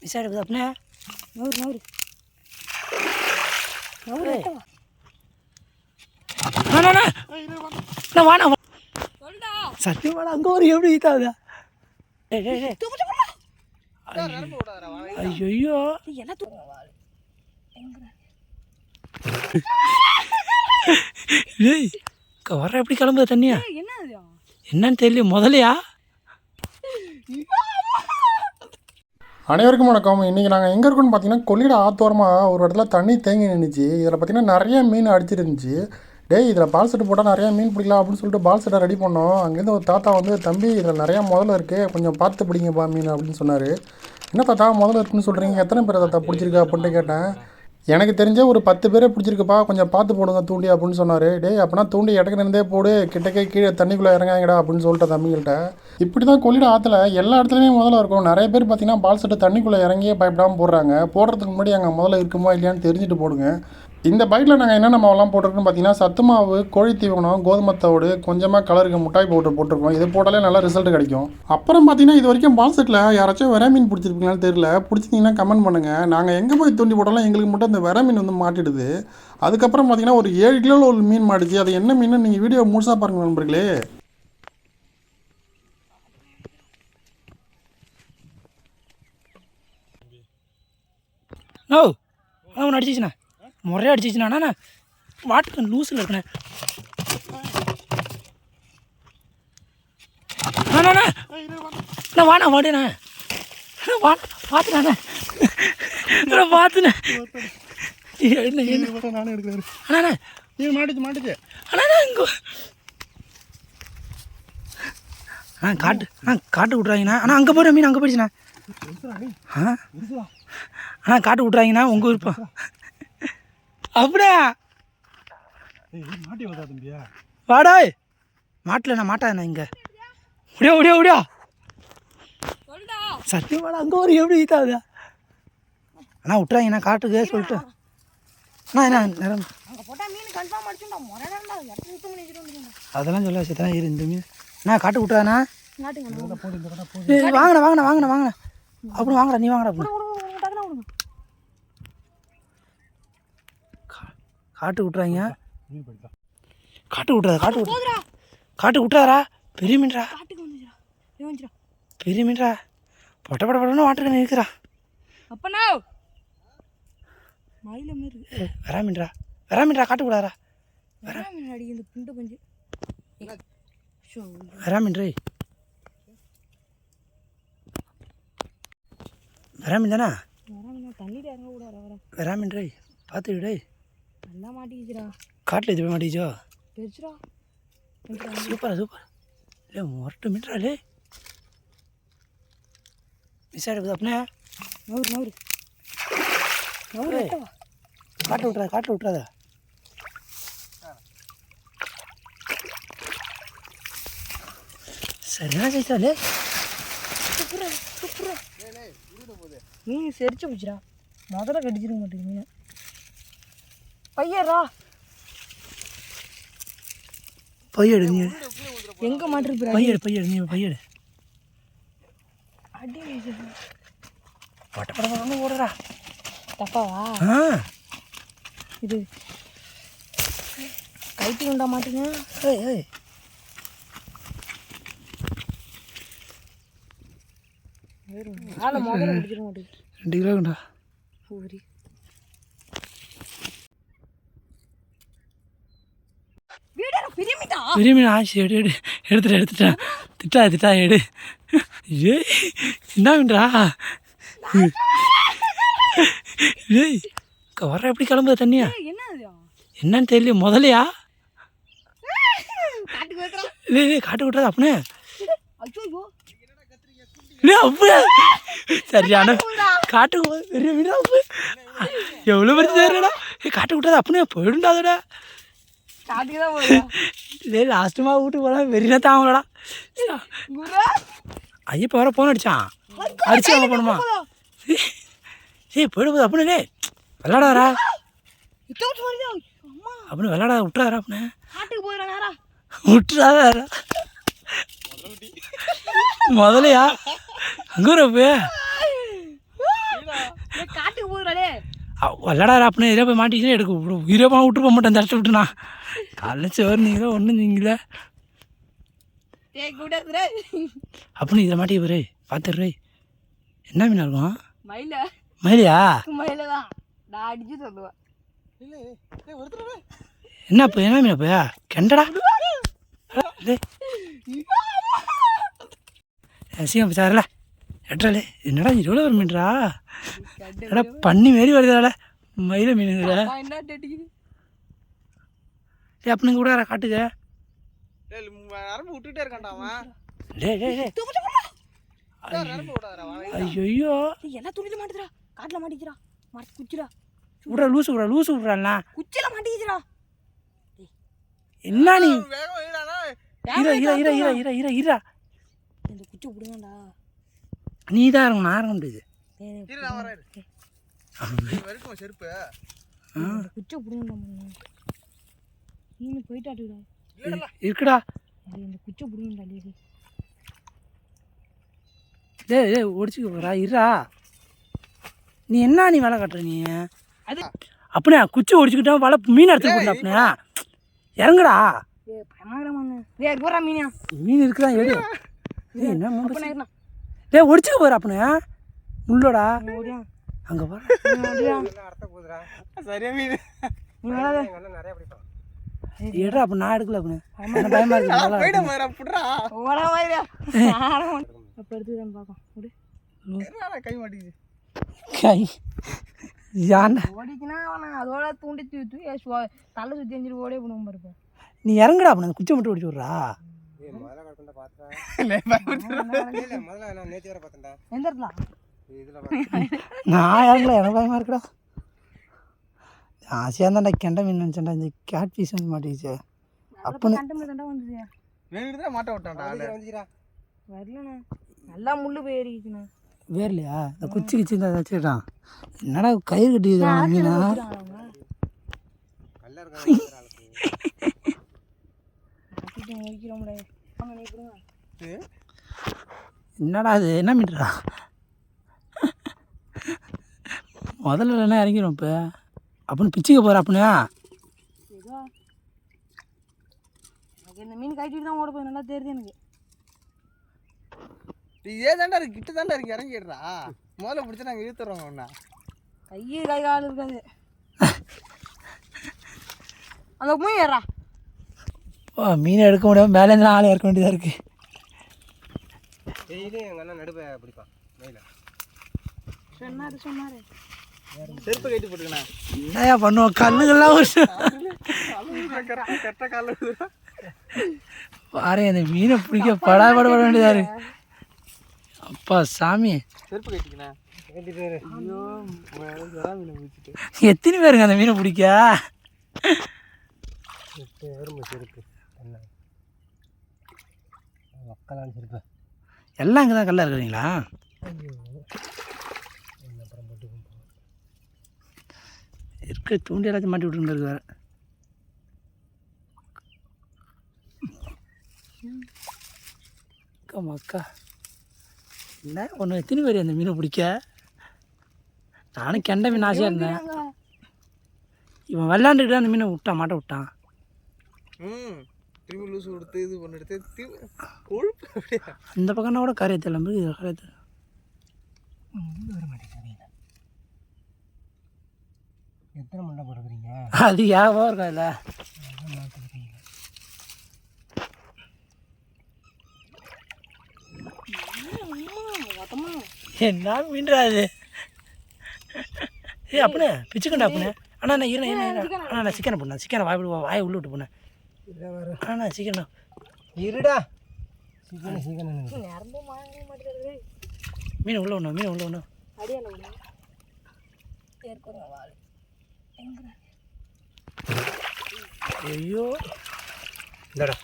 Miss ஆகிடுது அப்படின்னா நூறு நூறு நூறு வாண்ணா சத்தியம் வாடா அங்கே ஒரு எப்படி ஈத்தாகுதா ஐயோ டேய் வர எப்படி கிளம்புது தண்ணியா என்னன்னு தெரியல முதலையா. அனைவருக்கும் வணக்கம். இன்றைக்கி நாங்கள் எங்கே இருக்கோம்னு பார்த்தீங்கன்னா கொள்ளிட ஆத்தோரமாக ஒரு இடத்துல தண்ணி தேங்கி நின்றுச்சு. இதில் பார்த்தீங்கன்னா நிறைய மீன் அடிச்சிருந்துச்சு. டேய் இதில் பால் செட்டு போட்டால் நிறையா மீன் பிடிக்கலாம் அப்படின்னு சொல்லிட்டு பால் செட்டை ரெடி பண்ணோம். அங்கேருந்து ஒரு தாத்தா வந்து தம்பி இதில் நிறையா முதல்ல இருக்குது, கொஞ்சம் பார்த்து பிடிங்கப்பா மீன் அப்படின்னு சொன்னார். என்ன தாத்தா முதல்ல இருக்குன்னு சொல்கிறீங்க, எத்தனை பேர் தாத்தா பிடிச்சிருக்கா அப்படின்ட்டு கேட்டேன். எனக்கு தெரிஞ்ச ஒரு 10 பேரே பிடிச்சிருக்குப்பா, கொஞ்சம் பார்த்து போடுங்க தூண்டி அப்படின்னு சொன்னார். டேய் அப்படின்னா தூண்டி இடக்குனே போடு, கிட்டக்கே கீழே தண்ணிக்குள்ளே இறங்காங்கடா அப்படின்னு சொல்லிட்டு தம்பிங்கள்ட்ட. இப்படி தான் கொள்ளிட ஆற்றுல எல்லா இடத்துலையுமே முதல்ல இருக்கும். நிறைய பேர் பார்த்தீங்கன்னா பால் செட்டு தண்ணிக்குள்ளே இறங்கியே பயப்படாமல் போடுறாங்க. போடுறதுக்கு முன்னாடி அங்கே முதல்ல இருக்குமா இல்லையான்னு தெரிஞ்சுட்டு போடுங்க. இந்த பைக்கில் நாங்கள் என்னென்ன மாவெல்லாம் போட்டிருக்கோன்னு பார்த்தீங்கன்னா சத்து மாவு, கோழி தீவனம், கோதுமை தவிடு, கொஞ்சமாக கலருக்கு முட்டாய் பவுடர் போட்டிருக்கோம். இது போட்டாலே நல்லா ரிசல்ட் கிடைக்கும். அப்புறம் பார்த்தீங்கன்னா இது வரைக்கும் பால் செட்டில் யாராச்சும் வெற மீன் பிடிச்சிருப்பீங்களான்னு தெரியல, பிடிச்சிங்கன்னா கமெண்ட் பண்ணுங்கள். நாங்கள் எங்கே போய் தூண்டி போட்டாலும் எங்களுக்கு மட்டும் இந்த வெற மீன் வந்து மாட்டிடுது. அதுக்கப்புறம் பார்த்தீங்கன்னா ஒரு 7 கிலோவில் ஒரு மீன் மாட்டுச்சு. அது என்ன மீன் நீங்கள் வீடியோ முழுசாக பாருங்கள் நண்பர்களே. ஓ அவன் அடிச்சிச்சுண்ணா, முறையாக அடிச்சிச்சுண்ணா. வாட்டர் லூஸில் இருக்குண்ணே. வாண்ணா வாடுண்ணே, பார்த்துண்ணே பார்த்துண்ணே. நானே எடுக்கிறேன். அண்ணா மாட்டுச்சு அண்ணா இங்கே காட்டு விட்றாங்கண்ணா. ஆனால் அங்கே போகிற மீன் அங்கே போயிடுச்சுண்ணா. அண்ணா காட்டு விட்றாங்கண்ணா, உங்கள் விருப்பம். அப்படியா மாட்டி வந்தா தம்பியா? வாடா மாட்டில் நான் மாட்டாண்ணா. இங்கே முடியா முடியா முடியா சத்தியம் வாடா அங்கே ஒரு எப்படி ஈத்தாகுதா. அண்ணா விட்றாங்கண்ணா காட்டுக்கு சொல்லிட்டு. அண்ணா என்ன நேரம் அதெல்லாம் சொல்ல வச்சு தான் இரு இந்த மீன். அண்ணா காட்டு விட்றாண்ணா. வாங்கண்ணா வாங்கண்ணா வாங்கண்ணா வாங்கண்ணா அப்படி வாங்கடா, நீ வாங்கடா அப்படி. காட்டு விட்றாங்க, காட்டு விட்றாரா. பெரிய மீன்ரா, பெரிய மீன்ரா. பொட்ட பட படன்னு வாட்டர் இருக்கிறா. அப்பனா வரா மீன்ரா காட்டு விடாரா. வரா மீன் ரே, வரா மீன் தானா? வரா மீன் ரே, பார்த்து விடே. நல்லா மாட்டிக்கிச்சுடா காட்டில். இது போய் மாட்டிக்கிச்சோ. சூப்பரா சூப்பர். இல்லை முரட்டு மீன்றாலே மிஸ் ஆகிடுது அப்படின்னா நூறு நூறு நூறு. காட்டு விட்றாத. சரியான சைஸாலே மீன் செரிச்சு போச்சுடா. முதல்ல கடிச்சிருக்க மாட்டேங்குது மீன். பையரா பையடு, நீ எங்கே மாட்டிருப்ப? பையடு நீ பையடு. அடி பட்ட ஓடுறா. தப்பாவா? இது கைட்டி உண்டா மாட்டீங்க. ஏய் 2 கிலோ உண்டா. பெரிய மீன் ஆச்சு. எடுத்துட்டேன். திட்டா எடு. ஏ என்ன மீன்டா. ஏய் வர எப்படி கிளம்புது தண்ணியா என்னன்னு தெரியல முதலையா. காட்டு விட்றாது அப்படியே. அப்படியே சரியான காட்டு பெரிய மீன். எவ்வளோ பெரிய தெரியலடா. காட்டு விட்றாது அப்படியே போயிடுண்டாதடா. லாஸ்ட்டுமா வீட்டுக்கு போகலாம் வெறினா தாங்கடா. ஐயப்ப வர போன் அடிச்சான், அடிச்சு வாங்க போகணுமா. போயிடும்போது அப்படின்னு விளாடாரா அப்படின்னு விளாடா விட்டுறாரா அப்படின்னு விட்டுறாரா. முதலையா அங்கே போய் விளாடாரு அப்படின்னு இதில் போய் மாட்டிக்கிச்சுன்னா எடுக்க உயிரமாக விட்டு போக மாட்டேன் தடுத்து விட்டுனா காலைல சோறு நீங்களோ ஒன்றும் நீங்களே அப்படின்னு இதில் மாட்டி போரு பார்த்துடுறே என்ன மீனா இருக்கும் மயிலையா என்ன இப்போ என்ன மீனா போயா கெண்டடா சீக்கிரம் சார்ல எட்ராலே என்னடா இவ்வளோ ஒரு மீன்டா என்னடா பண்ணி மாரி வருதால மயில மீனுங்கிற ஏ அப்படின்னு கூட காட்டுங்க விட்டுட்டே இருக்கான்டா ஐயோ எல்லாம் துணியில மாட்டுதுடா காட்டுல மாட்டிக்கிறா குச்சிடா விட்றா லூசு விட்றாண்ணா குச்சில மாட்டிக்கிறா என்ன நீ இரா இந்த குச்சி விடுங்கடா நீ தான் இருக்கும் நான் இருக்க முடியாது செருப்பு குச்சி விடுங்கடா நீ போயிட்டாட்டுடா இருக்குடா இந்த குச்சி விடுங்கடா டேய் ஒடிச்சுக்க போகிறா இருடா நீ என்ன நீ வேலை காட்டுற நீ அது அப்படியே குச்சி ஒடிச்சுக்கிட்டா வலை மீன் எடுத்துட்டு போடா அப்படியா இறங்குடா மீன் இருக்குதான் எடு என்ன டேய் ஒடிச்சுக்க போகிற அப்படியா முள்ளோடா அங்கே போகிற சரியா மீன் எடுறா அப்போ நான் எடுக்கல அப்படின்னு பயமா இருக்கு கை மாட்டேங்குது கை யாண்டா ஓடிச்சுன்னா அதோட தூண்டி தலை சுற்றி எஞ்சிட்டு ஓடே பண்ணுவோம் பாருப்பேன் நீ இறங்குடா அப்போ குச்சி மட்டும் ஒடிச்சு விட்றா எந்த இடத்துல நான் இறங்கல எனக்கு பயமா இருக்குடா ஆசையாக இருந்தாண்டா கெண்ட மீன் நினச்சேன்டா இந்த கேட் பீஸ் வந்து மாட்டிக்கிச்சு அப்பன்னு மாட்ட விட்டான்டா வரலண்ணா நல்லா முள்ளு போயிருக்குண்ணா வேர்லையா இந்த குச்சி கிச்சி இருந்தால் வச்சுக்கிட்டான் என்னடா கயிறு கட்டிக்கிறான் மீனா என்னடா அது என்ன மீன்டா முதல்ல என்ன இறங்கிடும் இப்போ அப்படின்னு பிச்சுக்க போகிற அப்படின்னா இந்த மீன் கட்டிட்டு தான் ஓட போய் நல்லா தெரியுது எனக்கு ஏதாண்டா இருக்கு கிட்ட தாண்டா இருக்கு இறங்கிடுறா முதல்ல பிடிச்சி நாங்கள் இழுத்துறோம் ஒன்றா கை கால் இருக்காது அந்த போய் ஏறா ஓ மீனை எடுக்க முடியாமல் மேலேருந்து ஆளை இறக்க வேண்டியதாக இருக்குது டெய்லியும் எங்கள் அண்ணன் நடுப்ப பிடிப்பான் மேலே சொன்னாரு செருப்பு கட்டி போட்டுக்கண்ணா என்னையா பண்ணுவோம் கல்லுகள்லாம் கெட்ட கால பாரு அந்த மீனை பிடிக்க படாபட வேண்டியதாக இருக்கு அப்பா சாமி செருப்பு கட்டிக்கண்ணா எத்தனை பேருங்க அந்த மீனை பிடிக்க செருப்பு மக்களான செருப்பு எல்லாம் இங்கே தான் கல்லாக இருக்கிறீங்களா இருக்க தூண்டி எல்லாத்தையும் மாட்டி விட்டுருக்கு வேறு மக்கா என்ன ஒன்று எத்தனை பேர் அந்த மீனை பிடிக்க நானும் கெண்ட மீன் ஆசையாக இருந்தேன் இவன் விளாண்டுக்கிட்டு அந்த மீனை விட்டான் மாட்ட விட்டான் திரும்பி லூசு கொடுத்து இது பண்ணி எடுத்து கொழுப்பு அந்த பக்கம்னா கூட கரையத்தில் நம்பி இதில் கரையத்தில் வர மாட்டேங்கிறீங்க எத்தனை மண்டை போடுறீங்க அது யாபம் இருக்கா இல்லை என்ன மீன்றா அது ஏ அப்படியே பிச்சுக்கண்டா அப்படியே அண்ணா நான் இருண்ணா அண்ணா நான் சிக்கனை போனேன் சிக்கனை வாயை உள்ள விட்டு போனேன் அண்ணா சிக்கனா இருடா சீக்கிரம் மீன் உள்ள ஒன்று மீன் உள்ள ஒன்று ஐயோ இந்தடா